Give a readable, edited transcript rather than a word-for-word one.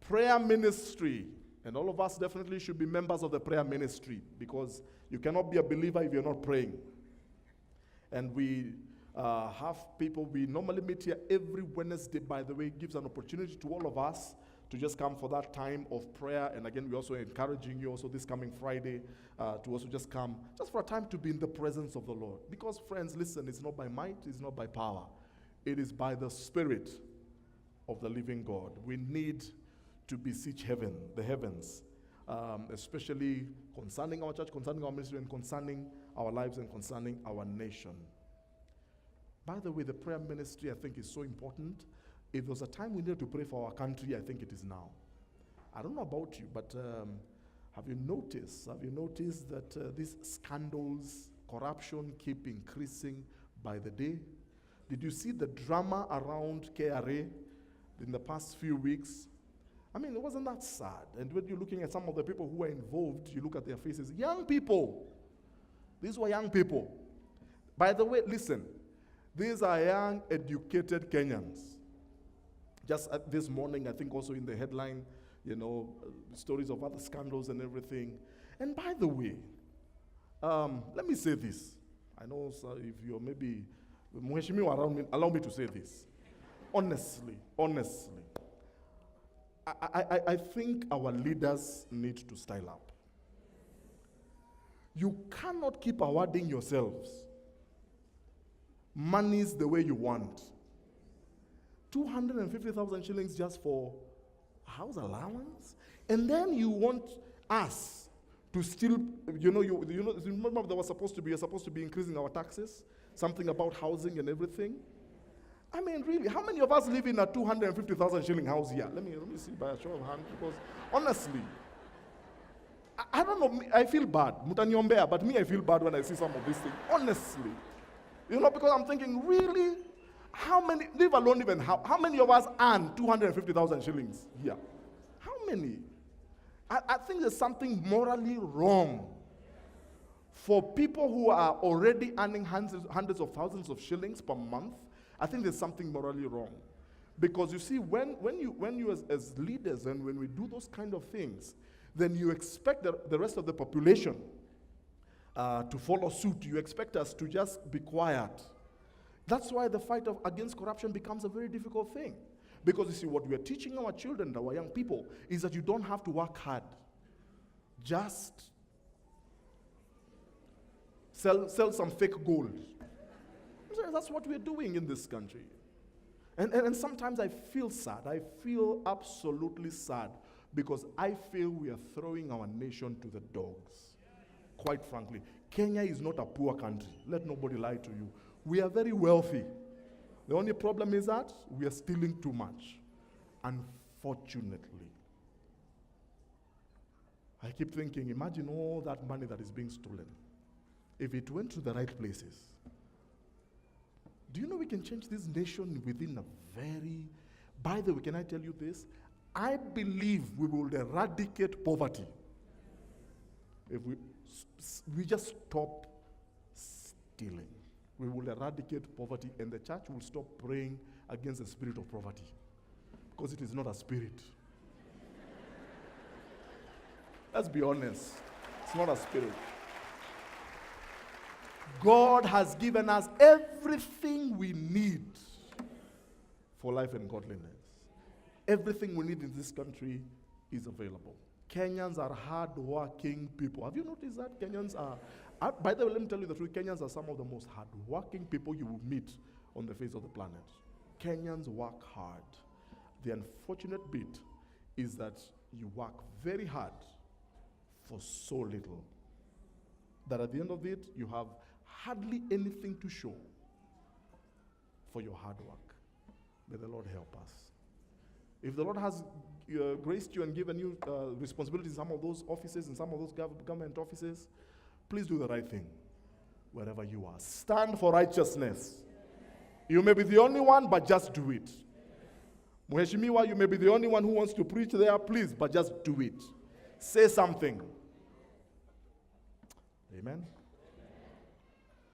prayer ministry. And all of us definitely should be members of the prayer ministry, because you cannot be a believer if you're not praying. And we have people, we normally meet here every Wednesday, by the way. It gives an opportunity to all of us to just come for that time of prayer. And again, we're also encouraging you also this coming Friday to also just come, just for a time to be in the presence of the Lord. Because friends, listen, it's not by might, it's not by power. It is by the Spirit of the living God. We need to beseech heaven, the heavens, especially concerning our church, concerning our ministry, and concerning our lives and concerning our nation. By the way, the prayer ministry, I think, is so important. If there's a time we need to pray for our country, I think it is now. I don't know about you, but have you noticed that these scandals, corruption keep increasing by the day? Did you see the drama around KRA in the past few weeks? I mean, wasn't that sad? And when you're looking at some of the people who were involved, you look at their faces. Young people. These were young people. By the way, listen. These are young, educated Kenyans. Just this morning, I think also in the headline, stories of other scandals and everything. And by the way, let me say this. I know if you're maybe, Mweshimi, allow me to say this. Honestly. I think our leaders need to style up. You cannot keep awarding yourselves monies the way you want. 250,000 shillings just for house allowance? And then you want us to still, remember there was supposed to be increasing our taxes, something about housing and everything. I mean, really, how many of us live in a 250,000 shilling house here? Let me see by a show of hands, because honestly, I don't know, I feel bad. Mutanyombea, but me, I feel bad when I see some of these things. Honestly. Because I'm thinking, really? How many, leave alone even how many of us earn 250,000 shillings here? How many? I think there's something morally wrong for people who are already earning hundreds of thousands of shillings per month. I think there's something morally wrong. Because you see, when you as leaders, and when we do those kind of things, then you expect the rest of the population to follow suit. You expect us to just be quiet. That's why the fight against corruption becomes a very difficult thing. Because you see, what we are teaching our children, our young people, is that you don't have to work hard. Just sell some fake gold. That's what we're doing in this country. And sometimes I feel sad. I feel absolutely sad, because I feel we are throwing our nation to the dogs. Quite frankly, Kenya is not a poor country. Let nobody lie to you. We are very wealthy. The only problem is that we are stealing too much, unfortunately. I keep thinking, imagine all that money that is being stolen. If it went to the right places, do you know we can change this nation within a very... By the way, can I tell you this? I believe we will eradicate poverty if we just stop stealing. We will eradicate poverty, and the church will stop praying against the spirit of poverty, because it is not a spirit. Let's be honest. It's not a spirit. God has given us everything we need for life and godliness. Everything we need in this country is available. Kenyans are hard-working people. Have you noticed that? Kenyans are, by the way, let me tell you the truth, Kenyans are some of the most hard-working people you will meet on the face of the planet. Kenyans work hard. The unfortunate bit is that you work very hard for so little, that at the end of it, you have hardly anything to show for your hard work. May the Lord help us. If the Lord has graced you and given you responsibilities in some of those offices, in some of those government offices, please do the right thing wherever you are. Stand for righteousness. You may be the only one, but just do it. Mheshimiwa, you may be the only one who wants to preach there, please, but just do it. Say something. Amen.